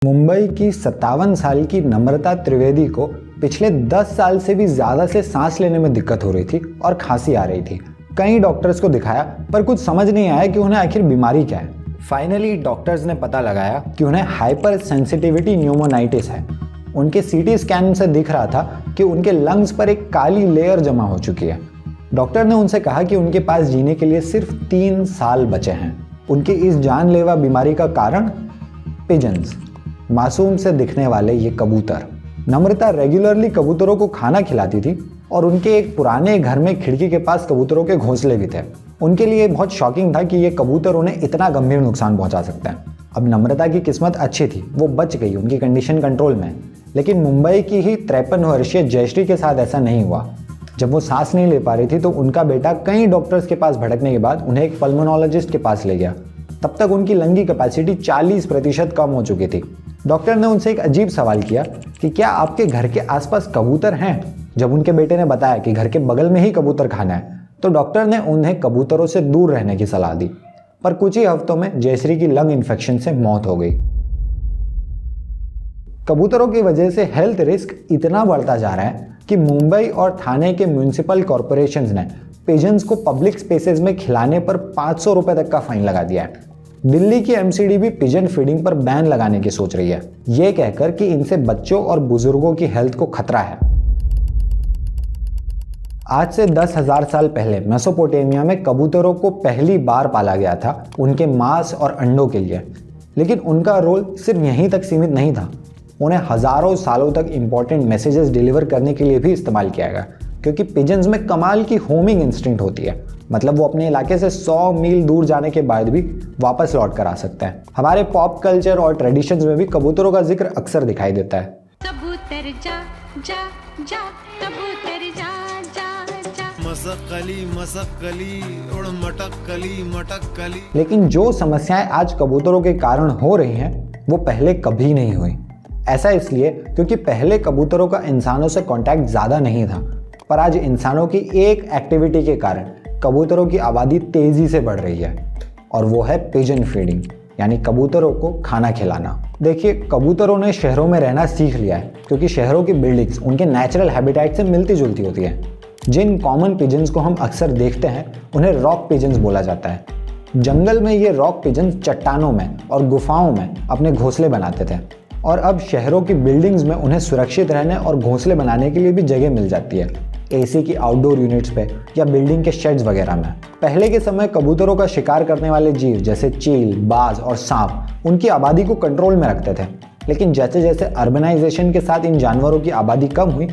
मुंबई की 57 साल की नम्रता त्रिवेदी को पिछले 10 साल से भी ज़्यादा से सांस लेने में दिक्कत हो रही थी और खांसी आ रही थी। कई डॉक्टर्स को दिखाया पर कुछ समझ नहीं आया कि उन्हें आखिर बीमारी क्या है। फाइनली डॉक्टर्स ने पता लगाया कि उन्हें हाइपर सेंसिटिविटी न्यूमोनाइटिस है। उनके सीटी स्कैन से दिख रहा था कि उनके लंग्स पर एक काली लेयर जमा हो चुकी है। डॉक्टर ने उनसे कहा कि उनके पास जीने के लिए सिर्फ 3 साल बचे हैं। उनकी इस जानलेवा बीमारी का कारण पिजन्स, मासूम से दिखने वाले ये कबूतर। नम्रता रेगुलरली कबूतरों को खाना खिलाती थी और उनके एक पुराने घर में खिड़की के पास कबूतरों के घोंसले भी थे। उनके लिए बहुत शॉकिंग था कि ये कबूतर उन्हें इतना गंभीर नुकसान पहुंचा सकते हैं। अब नम्रता की किस्मत अच्छी थी, वो बच गई, उनकी कंडीशन कंट्रोल में। लेकिन मुंबई की ही 53 वर्षीय जयश्री के साथ ऐसा नहीं हुआ। जब वो सांस नहीं ले पा रही थी तो उनका बेटा कई डॉक्टर्स के पास भटकने के बाद उन्हें एक पल्मोनोलॉजिस्ट के पास ले गया। तब तक उनकी लंग की कैपेसिटी 40% कम हो चुकी थी। डॉक्टर ने उनसे एक अजीब सवाल किया कि क्या आपके घर के आसपास कबूतर हैं? जब उनके बेटे ने बताया कि घर के बगल में ही कबूतर खाना है तो डॉक्टर ने उन्हें कबूतरों से दूर रहने की सलाह दी। पर कुछ ही हफ्तों में जयश्री की लंग इन्फेक्शन से मौत हो गई। कबूतरों की वजह से हेल्थ रिस्क इतना बढ़ता जा रहा है कि मुंबई और ठाणे के म्यूनिसिपल कॉरपोरेशंस ने पिजन्स को पब्लिक स्पेसेस में खिलाने पर 500 रुपए तक का फाइन लगा दिया है। दिल्ली की एमसीडी भी पिजन फीडिंग पर बैन लगाने की सोच रही है, ये कहकर कि इनसे बच्चों और बुजुर्गों की हेल्थ को खतरा है। आज से 10,000 साल पहले मेसोपोटामिया में कबूतरों को पहली बार पाला गया था उनके मांस और अंडों के लिए। लेकिन उनका रोल सिर्फ यहीं तक सीमित नहीं था, उन्हें हजारों सालों तक इंपॉर्टेंट मैसेजेस डिलीवर करने के लिए भी इस्तेमाल किया गया, क्योंकि पिजन्स में कमाल की होमिंग इंस्टिंक्ट होती है। मतलब वो अपने इलाके से 100 मील दूर जाने के बाद भी वापस लौट कर आ सकते हैं। हमारे पॉप कल्चर और ट्रेडिशंस में भी कबूतरों का जिक्र अक्सर दिखाई देता है। कबूतर जा जा जा, कबूतर जा जा जा, मसकली उड़ मटकली। लेकिन जो समस्याएं आज कबूतरों के कारण हो रही हैं वो पहले कभी नहीं हुई। ऐसा इसलिए क्योंकि पहले कबूतरों का इंसानों से कांटेक्ट ज़्यादा नहीं था, पर आज इंसानों की एक एक्टिविटी के कारण कबूतरों की आबादी तेज़ी से बढ़ रही है, और वो है पिजन फीडिंग, यानी कबूतरों को खाना खिलाना। देखिए, कबूतरों ने शहरों में रहना सीख लिया है क्योंकि शहरों की बिल्डिंग्स उनके नेचुरल हैबिटेट से मिलती जुलती होती है। जिन कॉमन पिजन्स को हम अक्सर देखते हैं उन्हें रॉक पिजन्स बोला जाता है। जंगल में ये रॉक पिजन्स चट्टानों में और गुफाओं में अपने घोंसले बनाते थे, और अब शहरों की बिल्डिंग्स में उन्हें सुरक्षित रहने और घोंसले बनाने के लिए भी जगह मिल जाती है, एसी की आउटडोर यूनिट्स पे या बिल्डिंग के शेड्स वगैरह में। पहले के समय कबूतरों का शिकार करने वाले जीव जैसे चील, बाज और सांप उनकी आबादी को कंट्रोल में रखते थे। लेकिन जैसे जैसे अर्बनाइजेशन के साथ इन जानवरों की आबादी कम हुई,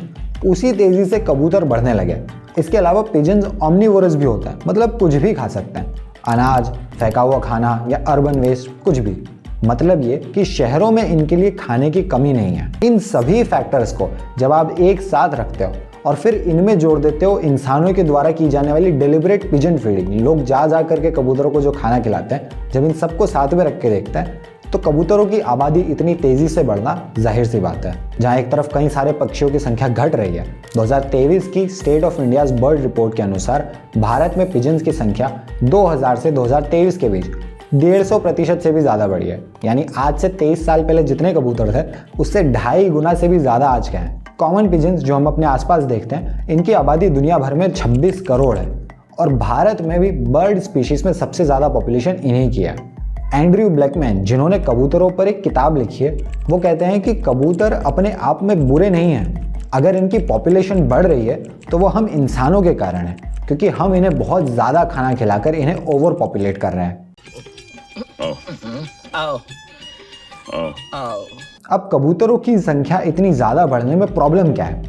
उसी तेजी से कबूतर बढ़ने लगे। इसके अलावा पिजन्स ऑमनिवोरस भी होता है, मतलब कुछ भी खा सकते हैं, अनाज, फेंका हुआ खाना या अर्बन वेस्ट, कुछ भी। मतलब ये कि शहरों में इनके लिए खाने की कमी नहीं है। इन सभी फैक्टर्स को जब आप एक साथ रखते हो और फिर इनमें जोड़ देते हो इंसानों के द्वारा की जाने वाली डेलिबरेट पिजन फीडिंग, लोग जा जा करके कबूतरों को जो खाना खिलाते हैं, जब इन सबको साथ में रख के देखते हैं तो कबूतरों की आबादी इतनी तेजी से बढ़ना जाहिर सी बात है। जहां एक तरफ कई सारे पक्षियों की संख्या घट रही है, 2023 की state of India's bird report के अनुसार भारत में पिजन्स की संख्या 2000 से 2023 के बीच 150% से भी ज़्यादा बढ़ी है। यानी आज से 23 साल पहले जितने कबूतर थे उससे 2.5 गुना से भी ज़्यादा आज के हैं। कॉमन पिजन्स जो हम अपने आसपास देखते हैं, इनकी आबादी दुनिया भर में 26 करोड़ है, और भारत में भी बर्ड स्पीशीज में सबसे ज़्यादा पॉपुलेशन इन्हीं की है। एंड्रयू ब्लैकमैन, जिन्होंने कबूतरों पर एक किताब लिखी है, वो कहते हैं कि कबूतर अपने आप में बुरे नहीं हैं। अगर इनकी पॉपुलेशन बढ़ रही है तो वो हम इंसानों के कारण है, क्योंकि हम इन्हें बहुत ज़्यादा खाना खिलाकर इन्हें ओवर पॉपुलेट कर रहे हैं। अब कबूतरों की संख्या इतनी ज़्यादा बढ़ने में प्रॉब्लम क्या है?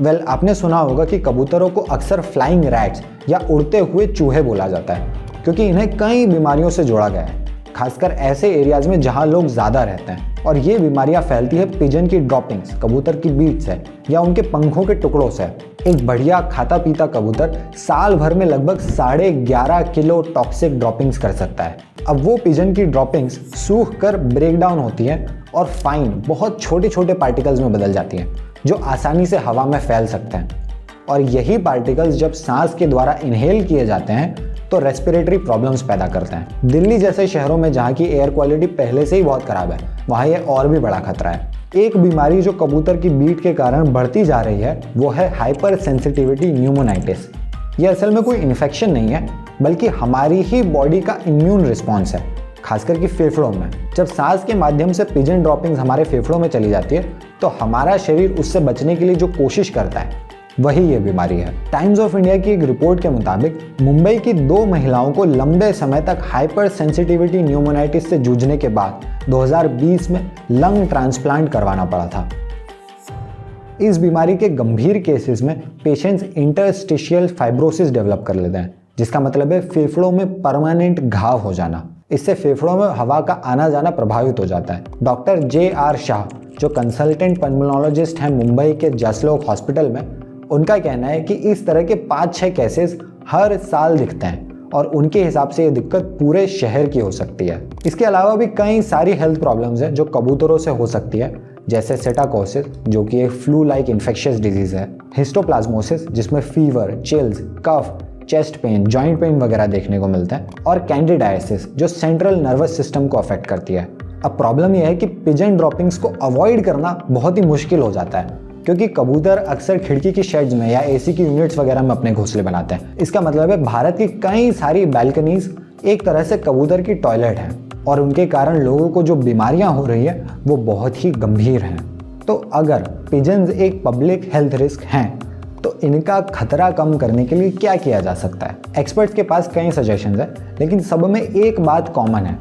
वेल, आपने सुना होगा कि कबूतरों को अक्सर फ्लाइंग रैट्स या उड़ते हुए चूहे बोला जाता है, क्योंकि इन्हें कई बीमारियों से जोड़ा गया है, खासकर ऐसे एरियाज में जहां लोग ज़्यादा रहते हैं। और ये बीमारियां फैलती है पिजन की ड्रॉपिंग्स, कबूतर की बीट से या उनके पंखों के टुकड़ों से। एक बढ़िया खाता पीता कबूतर साल भर में लगभग 11.5 किलो टॉक्सिक ड्रॉपिंग्स कर सकता है। अब वो पिजन की ड्रॉपिंग्स सूख कर ब्रेक डाउन होती हैं और फाइन बहुत छोटे छोटे पार्टिकल्स में बदल जाती हैं, जो आसानी से हवा में फैल सकते हैं। और यही पार्टिकल्स जब सांस के द्वारा इनहेल किए जाते हैं तो रेस्पिरेटरी प्रॉब्लम्स पैदा करते हैं। दिल्ली जैसे शहरों में जहाँ की एयर क्वालिटी पहले से ही बहुत खराब है, वहाँ ये और भी बड़ा खतरा है। एक बीमारी जो कबूतर की बीट के कारण बढ़ती जा रही है वो है हाइपर सेंसिटिविटी न्यूमोनाइटिस। ये असल में कोई इन्फेक्शन नहीं है, बल्कि हमारी ही बॉडी का इम्यून रिस्पॉन्स है, खासकर कि फेफड़ों में। जब सांस के माध्यम से पिजन ड्रॉपिंग्स हमारे फेफड़ों में चली जाती है तो हमारा शरीर उससे बचने के लिए जो कोशिश करता है वही ये बीमारी है। टाइम्स ऑफ इंडिया की एक रिपोर्ट के मुताबिक मुंबई की 2 महिलाओं को लंबे समय तक हाइपर सेंसिटिविटी न्यूमोनाइटिस से जूझने के बाद 2020 में लंग ट्रांसप्लांट करवाना पड़ा था। इस बीमारी के गंभीर केसेस में पेशेंट्स इंटरस्टिशियल फाइब्रोसिस डेवलप कर लेते हैं, जिसका मतलब है फेफड़ों में परमानेंट घाव हो जाना। इससे फेफड़ों में हवा का आना जाना प्रभावित हो जाता है। Doctor J.R. शाह, जो कंसल्टेंट पल्मोनोलॉजिस्ट हैं मुंबई के जसलोक हॉस्पिटल में, उनका कहना है कि इस तरह के 5-6 केसेस हर साल दिखते हैं और उनके हिसाब से ये दिक्कत पूरे शहर की हो सकती है। इसके अलावा भी कई सारी हेल्थ प्रॉब्लम्स हैं जो कबूतरों से हो सकती है, जैसे सेटाकोसिस जो कि एक फ्लू लाइक इन्फेक्शियस डिजीज है, हिस्टोप्लाज्मोसिस जिसमें फीवर, चिल्स, कफ, चेस्ट पेन, जॉइंट पेन वगैरह देखने को मिलता है, और कैंडिडाइसिस जो सेंट्रल नर्वस सिस्टम को अफेक्ट करती है। अब प्रॉब्लम यह है कि पिजन ड्रॉपिंग्स को अवॉइड करना बहुत ही मुश्किल हो जाता है, क्योंकि कबूतर अक्सर खिड़की की शेड्स में या एसी की यूनिट्स वगैरह में अपने घोंसले बनाते हैं। इसका मतलब है भारत की कई सारी बैल्कनीज एक तरह से कबूतर की टॉयलेट है और उनके कारण लोगों को जो बीमारियां हो रही है वो बहुत ही गंभीर हैं। तो अगर पिजन्स एक पब्लिक हेल्थ रिस्क हैं तो इनका खतरा कम करने के लिए क्या किया जा सकता है? एक्सपर्ट्स के पास कई सजेशंस हैं, लेकिन सब में एक बात कॉमन है,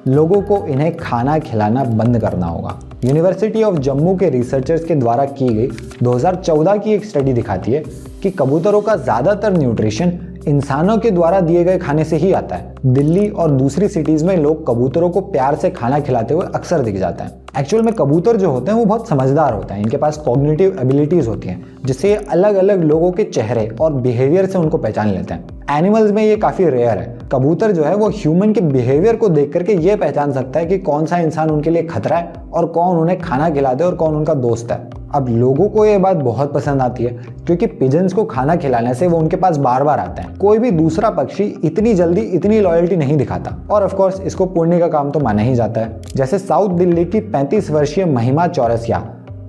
लोगों को इन्हें खाना खिलाना बंद करना होगा। यूनिवर्सिटी ऑफ जम्मू के रिसर्चर्स के द्वारा की गई 2014 की एक स्टडी दिखाती है कि कबूतरों का ज़्यादातर न्यूट्रिशन इंसानों के द्वारा दिए गए खाने से ही आता है। दिल्ली और दूसरी सिटीज़ में लोग कबूतरों को प्यार से खाना खिलाते हुए अक्सर दिख जाता है। एक्चुअल में कबूतर जो होते हैं वो बहुत समझदार होते हैं, इनके पास कॉग्निटिव एबिलिटीज़ होती हैं जिससे ये अलग अलग लोगों के चेहरे और बिहेवियर से उनको पहचान लेते हैं। एनिमल्स में ये काफ़ी रेयर है। कबूतर जो है वो ह्यूमन के बिहेवियर को देख करके ये पहचान सकता है कि कौन सा इंसान उनके लिए खतरा है और कौन उन्हें खाना खिलाते हैं और कौन उनका दोस्त है। अब लोगों को ये बात बहुत पसंद आती है क्योंकि पिजन्स को खाना खिलाने से वो उनके पास बार बार आते हैं। कोई भी दूसरा पक्षी इतनी जल्दी इतनी लॉयल्टी नहीं दिखाता और ऑफ कोर्स इसको पुण्य का काम तो माना ही जाता है। जैसे साउथ दिल्ली की 35 वर्षीय महिमा चौरसिया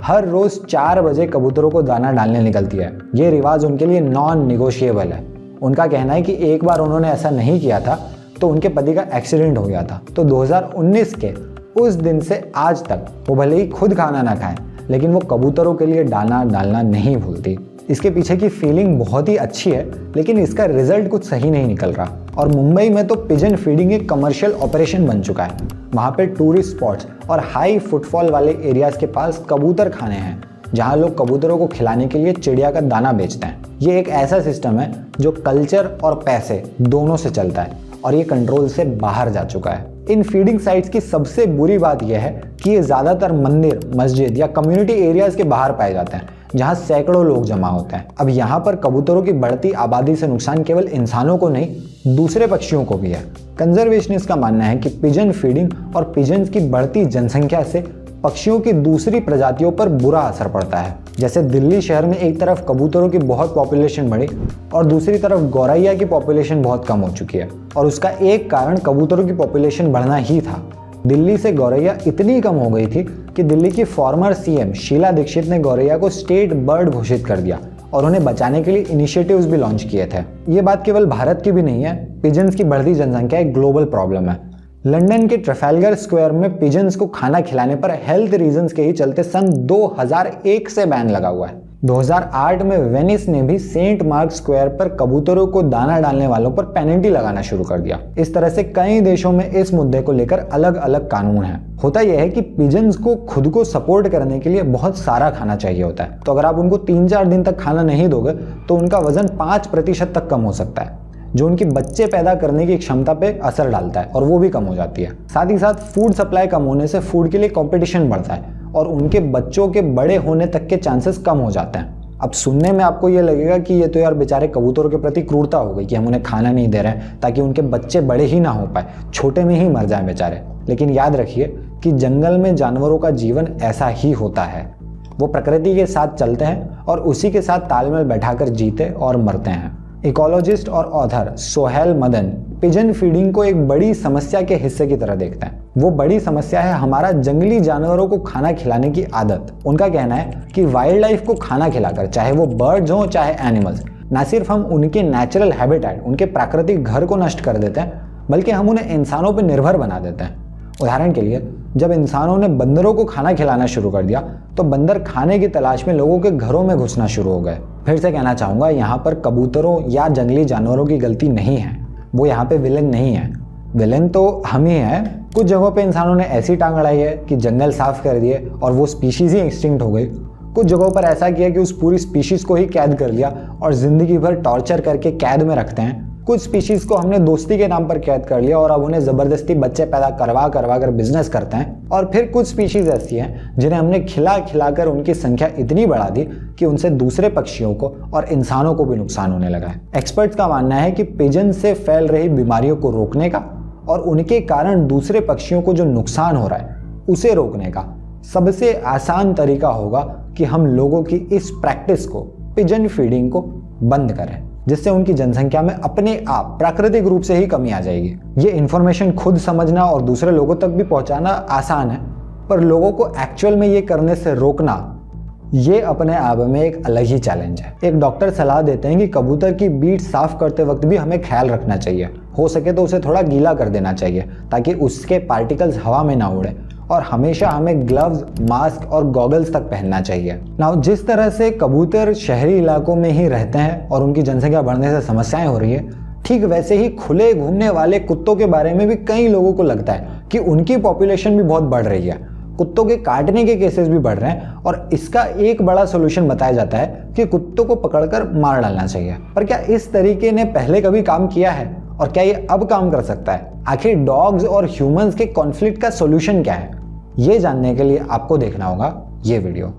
हर रोज 4 बजे कबूतरों को दाना डालने निकलती है। ये रिवाज उनके लिए नॉन निगोशिएबल है। उनका कहना है कि एक बार उन्होंने ऐसा नहीं किया था तो उनके पति का एक्सीडेंट हो गया था। तो 2019 के उस दिन से आज तक वो भले ही खुद खाना ना खाएं, लेकिन वो कबूतरों के लिए दाना डालना नहीं भूलती। इसके पीछे की फीलिंग बहुत ही अच्छी है, लेकिन इसका रिजल्ट कुछ सही नहीं निकल रहा। और मुंबई में तो पिजन फीडिंग एक कमर्शियल ऑपरेशन बन चुका है। वहाँ पे टूरिस्ट स्पॉट्स और हाई फुटफॉल वाले एरियाज के पास कबूतर खाने हैं जहाँ लोग कबूतरों को खिलाने के लिए चिड़िया का दाना बेचते हैं। ये एक ऐसा सिस्टम है जो कल्चर और पैसे दोनों से चलता है और ये कंट्रोल से बाहर जा चुका है। इन फीडिंग साइट्स की सबसे बुरी बात यह है कि ये ज़्यादातर मंदिर, मस्जिद या कम्युनिटी एरियाज के बाहर पाए जाते हैं जहाँ सैकड़ों लोग जमा होते हैं। अब यहाँ पर कबूतरों की बढ़ती आबादी से नुकसान केवल इंसानों को नहीं, दूसरे पक्षियों को भी है। कंजर्वेशनिस्ट का मानना है कि पिजन फीडिंग और पिजन्स की बढ़ती जनसंख्या से पक्षियों की दूसरी प्रजातियों पर बुरा असर पड़ता है। जैसे दिल्ली शहर में एक तरफ कबूतरों की बहुत पॉपुलेशन बढ़ी और दूसरी तरफ गौरैया की पॉपुलेशन बहुत कम हो चुकी है, और उसका एक कारण कबूतरों की पॉपुलेशन बढ़ना ही था। दिल्ली से गौरैया इतनी कम हो गई थी कि दिल्ली की फॉर्मर सीएम शीला दीक्षित ने गौरैया को स्टेट बर्ड घोषित कर दिया और उन्हें बचाने के लिए इनिशिएटिव्स भी लॉन्च किए थे। ये बात केवल भारत की भी नहीं है, पिजन्स की बढ़ती जनसंख्या एक ग्लोबल प्रॉब्लम है। लंदन के ट्रफेलगर स्क्वायर में पिजन्स को खाना खिलाने पर हेल्थ रीजंस के ही चलते सन 2001 से बैन लगा हुआ है। 2008 में वेनिस ने भी सेंट मार्क स्क्वायर पर कबूतरों को दाना डालने वालों पर पेनल्टी लगाना शुरू कर दिया। इस तरह से कई देशों में इस मुद्दे को लेकर अलग अलग कानून हैं। होता यह है कि पिजन्स को खुद को सपोर्ट करने के लिए बहुत सारा खाना चाहिए होता है, तो अगर आप उनको 3-4 दिन तक खाना नहीं दोगे तो उनका वजन 5% तक कम हो सकता है, जो उनकी बच्चे पैदा करने की क्षमता पे असर डालता है और वो भी कम हो जाती है। साथ ही साथ फूड सप्लाई कम होने से फूड के लिए कंपटीशन बढ़ता है और उनके बच्चों के बड़े होने तक के चांसेस कम हो जाते हैं। अब सुनने में आपको ये लगेगा कि ये तो यार बेचारे कबूतरों के प्रति क्रूरता हो गई कि हम उन्हें खाना नहीं दे रहे हैं ताकि उनके बच्चे बड़े ही ना हो पाए, छोटे में ही मर जाए बेचारे। लेकिन याद रखिए कि जंगल में जानवरों का जीवन ऐसा ही होता है। वो प्रकृति के साथ चलते हैं और उसी के साथ तालमेल बैठाकर जीते और मरते हैं। इकोलॉजिस्ट और author Sohail Madan pigeon feeding को एक बड़ी समस्या के हिस्से की तरह देखते हैं। वो बड़ी समस्या है हमारा जंगली जानवरों को खाना खिलाने की आदत। उनका कहना है कि वाइल्ड लाइफ को खाना खिलाकर, चाहे वो बर्ड्स हों चाहे एनिमल्स, ना सिर्फ हम उनके नेचुरल हैबिटेट, उनके प्राकृतिक घर को नष्ट कर देते हैं, बल्कि हम उन्हें इंसानों पर निर्भर बना देते हैं। उदाहरण के लिए, जब इंसानों ने बंदरों को खाना खिलाना शुरू कर दिया तो बंदर खाने की तलाश में लोगों के घरों में घुसना शुरू हो गए। फिर से कहना चाहूँगा, यहाँ पर कबूतरों या जंगली जानवरों की गलती नहीं है, वो यहाँ पे विलेन नहीं है। विलेन तो हम ही हैं। कुछ जगहों पे इंसानों ने ऐसी टांग अड़ाई है कि जंगल साफ कर दिए और वो स्पीशीज़ ही एक्सटिंक्ट हो गई। कुछ जगहों पर ऐसा किया कि उस पूरी स्पीशीज़ को ही कैद कर लिया और ज़िंदगी भर टॉर्चर करके कैद में रखते हैं। कुछ स्पीशीज़ को हमने दोस्ती के नाम पर कैद कर लिया और अब उन्हें ज़बरदस्ती बच्चे पैदा करवा कर बिजनेस करते हैं। और फिर कुछ स्पीशीज़ ऐसी हैं जिन्हें हमने खिला कर उनकी संख्या इतनी बढ़ा दी कि उनसे दूसरे पक्षियों को और इंसानों को भी नुकसान होने लगा है। एक्सपर्ट्स का मानना है कि पिजन से फैल रही बीमारियों को रोकने का और उनके कारण दूसरे पक्षियों को जो नुकसान हो रहा है उसे रोकने का सबसे आसान तरीका होगा कि हम लोगों की इस प्रैक्टिस को, पिजन फीडिंग को बंद करें, जिससे उनकी जनसंख्या में अपने आप प्राकृतिक रूप से ही कमी आ जाएगी। ये इन्फॉर्मेशन खुद समझना और दूसरे लोगों तक भी पहुंचाना आसान है, पर लोगों को एक्चुअल में ये करने से रोकना, ये अपने आप में एक अलग ही चैलेंज है। एक डॉक्टर सलाह देते हैं कि कबूतर की बीट साफ करते वक्त भी हमें ख्याल रखना चाहिए। हो सके तो उसे थोड़ा गीला कर देना चाहिए ताकि उसके पार्टिकल्स हवा में ना उड़े, और हमेशा हमें ग्लव्स, मास्क और गॉगल्स तक पहनना चाहिए। नाउ जिस तरह से कबूतर शहरी इलाकों में ही रहते हैं और उनकी जनसंख्या बढ़ने से समस्याएं हो रही है, ठीक वैसे ही खुले घूमने वाले कुत्तों के बारे में भी कई लोगों को लगता है कि उनकी पॉपुलेशन भी बहुत बढ़ रही है। कुत्तों के काटने के केसेस भी बढ़ रहे हैं और इसका एक बड़ा सोल्यूशन बताया जाता है कि कुत्तों को पकड़कर मार डालना चाहिए। पर क्या इस तरीके ने पहले कभी काम किया है और क्या ये अब काम कर सकता है? आखिर डॉग्स और ह्यूमंस के कॉन्फ्लिक्ट का सोल्यूशन क्या है? ये जानने के लिए आपको देखना होगा ये वीडियो।